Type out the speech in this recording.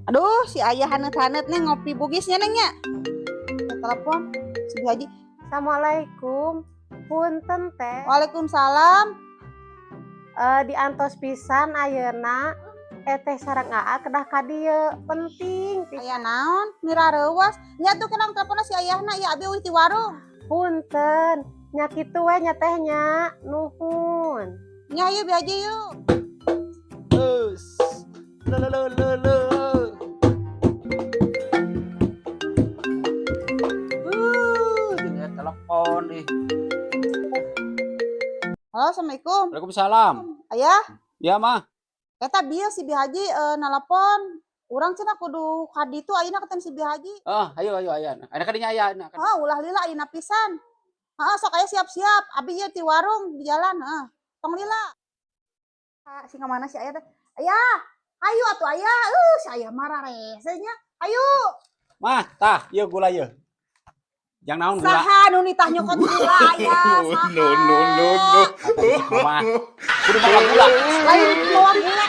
Aduh, si ayah hanet-hanet nih ngopi bugisnya neng ya. Telepon si Haji. Assalamualaikum. Punten teh. Waalaikumsalam. Diantos pisan ayeuna teh sareng AA kedah ka dieu penting pisan. Aya naon? Mira reuwas. Nya tuh kenang telepon si ayahna ya abi euy ti warung. Punten, nya kitu we nya teh nya. Nuhun. Nya ieu Bi Haji yuk. Jadi telepon nih. Halo, Assalamualaikum. Waalaikumsalam. Ayah, Ya mah. eta bieu si Bi Haji nelpon. Urang cenah kudu ka ditu ayeuna ketemu si Bi Haji. Oh, ayo. Ada kadinya aya. Heeh, ulah lila ayeuna pisan. Heeh, sok aya siap-siap. Abi ieu ti warung di jalan, heeh. Tong lila. Si mana si ayah teh? Ayah, ayo atuh ayah. Si ayah marah rese nya. Ayo. Mah, tah, ieu gula ieu. Jang naon gula. Saha nu nitah nyokot gula ayah? No. Mah. Kudu makan gula. Lain bawa gula.